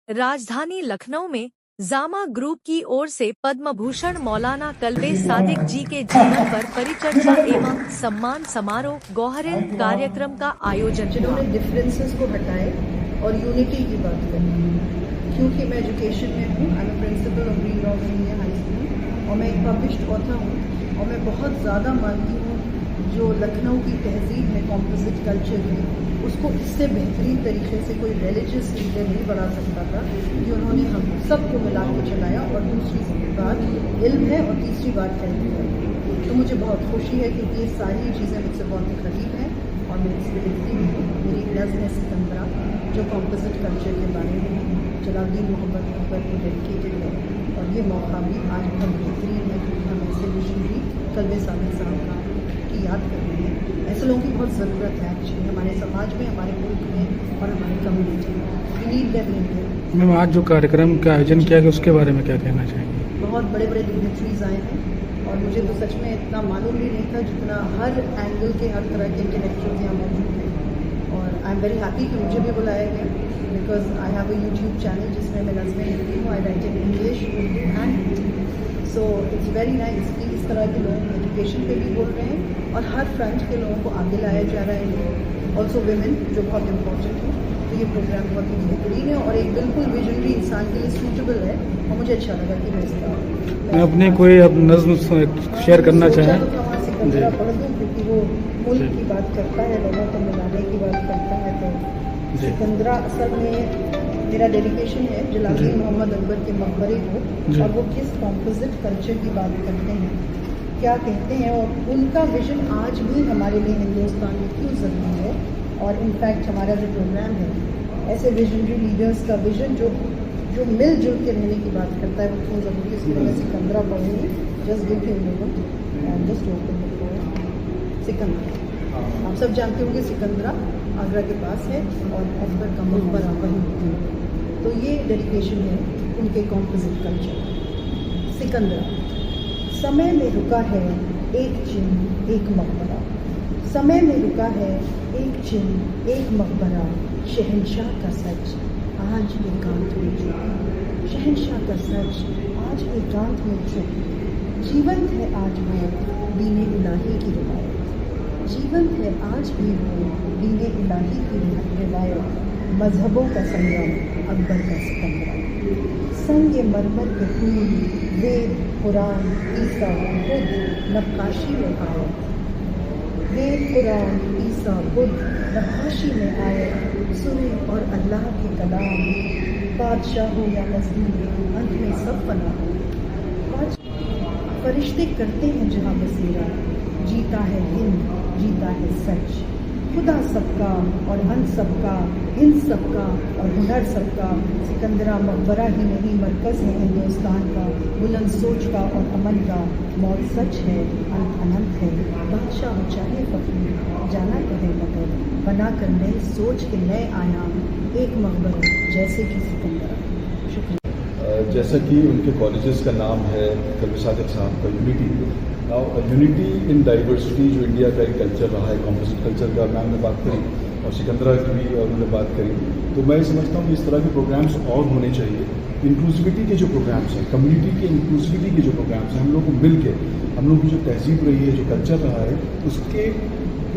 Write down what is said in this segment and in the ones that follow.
राजधानी लखनऊ में जामा ग्रुप की ओर से पद्म भूषण मौलाना कल्बे सादिक जी के जीवन पर परिचर्चा एवं सम्मान समारोह गौहरिल कार्यक्रम का आयोजन हुआ। जिन्होंने डिफरेंसेस को हटाए और यूनिटी की बात करी। क्योंकि मैं एजुकेशन में हूँ, I am principle of green rock senior high school और मैं एक पब्लिश्ड ऑथर हूँ और मैं बहुत ज़्यादा मानती हूँ जो लखनऊ की तहजीब है कॉम्पोजिट कल्चर की, उसको इससे बेहतरीन तरीके से कोई रिलीजियस लीडर नहीं बढ़ा सकता था कि उन्होंने हम सबको मिला के चलाया। और दूसरी बात इल्म है और तीसरी बात कहती है। तो मुझे बहुत खुशी है क्योंकि ये सारी चीज़ें मुझसे बहुत ही करीब हैं और मैं इसमें लिखती भी हूँ। मेरी एक नज़्म है सिकंदरा जो कॉम्पोजिट कल्चर के बारे में जलालुद्दीन मोहम्मद अकबर को डेडिकेटेड है। और ये मौका भी आज बहुत बेहतरीन है क्योंकि हम ऐसे मिशनरी कल्बे सादिक साहब का की याद कर रहे हैं। ऐसे लोगों की बहुत ज़रूरत है एक्चुअली हमारे समाज में, हमारे मुल्क में और हमारी कम्युनिटी में। We need them in here. Ma'am, आज जो कार्यक्रम का आयोजन किया गया उसके बारे में क्या कहना चाहेंगे? बहुत बड़े बड़े डिग्नेटरीज आए हैं और मुझे तो सच में इतना मालूम भी नहीं था जितना हर एंगल के हर तरह के इंटेलेक्चुअल्स यहाँ मौजूद हैं। और आई एम वेरी हैप्पी कि मुझे भी बुलाया गया because I have a YouTube channel जिसमें मैं नज़में लिखती हूँ। I write in English, Urdu and so it's very nice कि इस तरह के लोग एजुकेशन पे भी बोल रहे हैं और हर फ्रंट के लोगों को आगे लाया जा रहा है। ऑल्सो वुमेन जो बहुत इम्पोर्टेंट है। तो ये प्रोग्राम बहुत ही बेहतरीन है और एक बिल्कुल विजनरी इंसान के लिए सूटेबल है और मुझे अच्छा लगा कि मैं इसका अपने कोई अब नज़्म शेयर करना चाहें? सिकंदरा पढ़ दूँ क्योंकि वो मुल्क की बात करता है, लोगों को मिलाने की बात करता है। तो सिकंदरा असल में मेरा डेडिकेशन है जलालुद्दीन मोहम्मद अकबर के मकबरे को और वो किस कॉम्पोजिट कल्चर की बात करते हैं, क्या कहते हैं और उनका विजन आज भी हमारे लिए हिंदुस्तान में क्यों ज़रूरी है। और इनफैक्ट हमारा जो प्रोग्राम है ऐसे विजनरी लीडर्स का विजन जो मिलजुल के रहने की बात करता है वो क्यों ज़रूरी है। इसलिए मैं सिकंदरा पढ़ूँगी। Just give him moment and just open the door. Sikandara आप सब जानते होंगे सिकंदरा आगरा के पास है और अकबर का मकबरा वहीं है। तो ये डेडिकेशन है उनके कॉम्पोजिट कल्चर। सिकंदरा। समय में रुका है एक चिन्ह एक मकबरा, समय में रुका है एक चिन्ह एक मकबरा, शहंशाह का सच आज एकांत में चुप, शहंशाह का सच आज एकांत में चुप। जीवंत है आज वो दीने इलाही की रिवायत, जीवंत है आज भी वो दीने इलाही की रिवायत। मजहबों का संगम अकबर का सिकंदरा, संग मरमर के फूल वेद कुरान ईसा बुद्ध नक्काशी में आए, वेद कुरान ईसा बुद्ध नक्काशी में आए। सुने और अल्लाह के कलाम, बादशाह हो या मज़लूम अंत में सब फना हो। फरिश्ते करते हैं जहाँ बसेरा, जीता है हिंद जीता है सच। खुदा सबका और हन सबका, हिंद सबका और हुनर सबका। सिकंदरा मकबरा ही नहीं मरकज़ है हिंदुस्तान का, बुलंद सोच का और अमन का। मौत सच है अंत अनंत है, बादशाह हो चाहे फकीर जाना कहे मगर, बना कर नए सोच के नए आयाम एक मकबरा जैसे कि सिकंदरा। शुक्रिया। जैसा कि उनके कॉलेजेस का नाम है कल्बे सादिक साहब का यूनिटी, यूनिटी इन डाइवर्सिटी जो इंडिया का एक कल्चर रहा है कॉम्पोजिट कल्चर का मैम ने बात करी और सिकंदरा की भी उन्होंने बात करी। तो मैं समझता हूँ कि इस तरह के प्रोग्राम्स और होने चाहिए। इंक्लूसिविटी के जो प्रोग्राम्स हैं, कम्युनिटी के इंक्लूसिविटी के जो प्रोग्राम्स हैं, हम लोग को मिल के हम लोग की जो तहजीब रही है, जो कल्चर रहा है,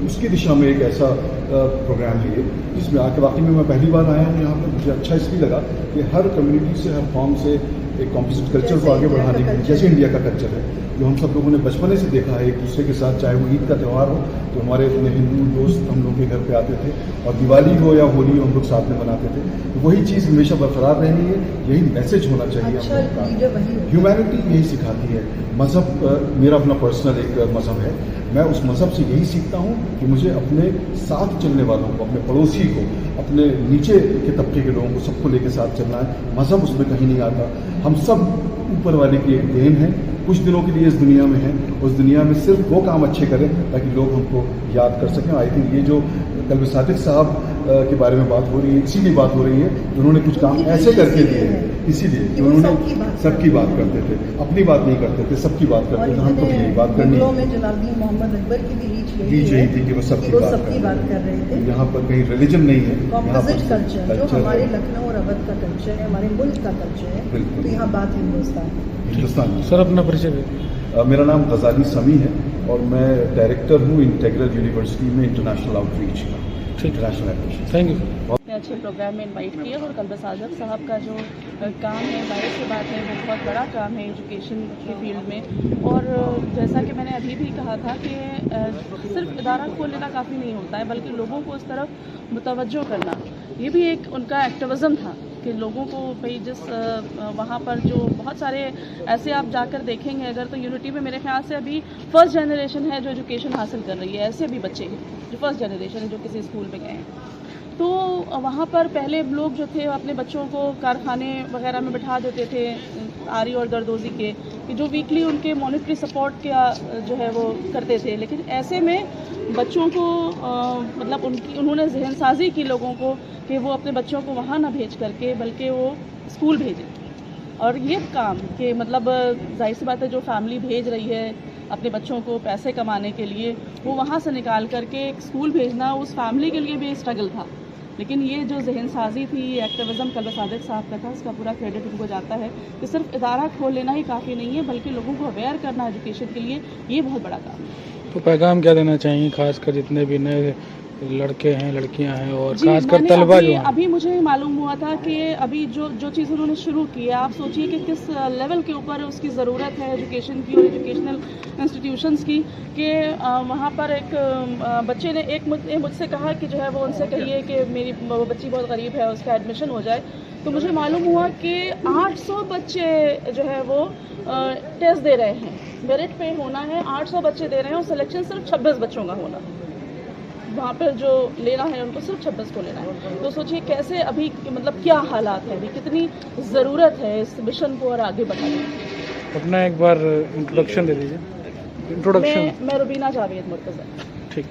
उसकी दिशा में एक ऐसा प्रोग्राम लिए जिसमें आके वाकई में मैं पहली बार आया हूँ यहाँ पर। मुझे अच्छा इसलिए लगा कि हर कम्युनिटी से, हर फॉर्म से एक कॉम्पोजिट कल्चर को आगे बढ़ाने के लिए, जैसे इंडिया का कल्चर है जो हम सब लोगों ने बचपने से देखा है एक दूसरे के साथ, चाहे वो ईद का त्यौहार हो तो हमारे अपने हिंदू दोस्त हम लोग के घर पे आते थे और दिवाली हो या होली हो हम लोग साथ में मनाते थे। तो वही चीज़ हमेशा बरकरार रहनी है, यही मैसेज होना चाहिए हम लोग का। ह्यूमैनिटी यही सिखाती है। मज़हब मेरा अपना पर्सनल एक मज़हब है, मैं उस मज़हब से यही सीखता हूँ कि मुझे अपने साथ चलने वालों को, अपने पड़ोसी को, अपने नीचे के तबके के लोगों को, सबको लेके साथ चलना है। मज़हब उसमें कहीं नहीं आता। हम सब ऊपर वाले की एक देन है, कुछ दिनों के लिए इस दुनिया में है, उस दुनिया में सिर्फ वो काम अच्छे करें ताकि लोग हमको याद कर सकें। आई थिंक ये जो कल्बे सादिक साहब के बारे में बात हो रही है, इसीलिए बात हो रही है, उन्होंने कुछ काम ऐसे करके दिए हैं इसी लिए कि कि वो उन्होंने सबकी बात करते थे, अपनी बात नहीं करते थे, सबकी बात और करते थे। हमको भी यही बात करनी मुगलों है। में जलालुद्दीन मोहम्मद अकबर की भी रीच रीच यही थी कि वो सबकी बात सबकी बात कर रहे थे। यहाँ पर कहीं रिलीजन नहीं है, यहाँ पर कॉम्पोजिट कल्चर जो हमारे है। लखनऊ और अवध का कल्चर है, हमारे मुल्क का कल्चर है, बिल्कुल। तो यहाँ बात हिंदुस्तान की। सर अपना परिचय दीजिए। मेरा नाम गजाली समी है और मैं डायरेक्टर हूँ इंटेग्रल यूनिवर्सिटी में इंटरनेशनल आउटरीच का, इंटरनेशनल एडमिशन। Thank you. अच्छे प्रोग्राम में इनवाइट किया और कल्बे सादिक साहब का जो काम है, जाहिर सी बात है वो बहुत बड़ा काम है एजुकेशन के फील्ड में। और जैसा कि मैंने अभी भी कहा था कि सिर्फ इदारा खोल लेना काफ़ी नहीं होता है, बल्कि लोगों को उस तरफ मुतवज्जो करना, ये भी एक उनका एक्टिविज़म था कि लोगों को भाई जिस वहाँ पर जो बहुत सारे ऐसे आप जाकर देखेंगे अगर, तो यूनिटी में मेरे ख्याल से अभी फर्स्ट जनरेशन है जो एजुकेशन हासिल कर रही है। ऐसे भी बच्चे हैं जो फर्स्ट जनरेशन है जो किसी स्कूल में गए हैं। तो वहाँ पर पहले लोग जो थे अपने बच्चों को कारखाने वगैरह में बिठा देते थे आरी और दरदोजी के, कि जो वीकली उनके मॉनिटरी सपोर्ट का जो है वो करते थे। लेकिन ऐसे में बच्चों को मतलब उन्होंने जहन साजी की लोगों को कि वो अपने बच्चों को वहाँ ना भेज करके बल्कि वो स्कूल भेजें। और ये काम कि मतलब जाहिर सी बात है जो फैमिली भेज रही है अपने बच्चों को पैसे कमाने के लिए, वो वहाँ से निकाल करके एक स्कूल भेजना उस फैमिली के लिए भी स्ट्रगल था। लेकिन ये जो जहन साजी थी, एक्टिविज़म कल्बे सादिक साहब का था, उसका पूरा क्रेडिट उनको जाता है कि सिर्फ इदारा खोल लेना ही काफ़ी नहीं है, बल्कि लोगों को अवेयर करना एजुकेशन के लिए, ये बहुत बड़ा काम है। तो पैगाम क्या देना चाहिए खासकर जितने भी नए लड़के हैं, लड़कियां हैं और जी, खासकर मैंने तलबा जो हैं? अभी मुझे मालूम हुआ था कि अभी जो चीज़ उन्होंने शुरू की है, आप सोचिए कि किस लेवल के ऊपर उसकी ज़रूरत है एजुकेशन की और एजुकेशनल इंस्टीट्यूशंस की, कि वहाँ पर एक बच्चे ने मुझसे कहा कि जो है वो उनसे कहिए कि मेरी बच्ची बहुत गरीब है, उसका एडमिशन हो जाए। तो मुझे मालूम हुआ कि 800 बच्चे जो है वो टेस्ट दे रहे हैं, मेरिट पे होना है, 800 बच्चे दे रहे हैं और सिलेक्शन सिर्फ 26 बच्चों का होना है। वहाँ पर जो लेना है उनको सिर्फ 26 को लेना है। तो सोचिए कैसे अभी मतलब क्या हालात है, अभी कितनी ज़रूरत है इस मिशन को और आगे बढ़ाने की। अपना एक बार इंट्रोडक्शन दे दीजिए। इंट्रोडक्शन। मैं रुबीना जावेद मुर्तज़ा। ठीक।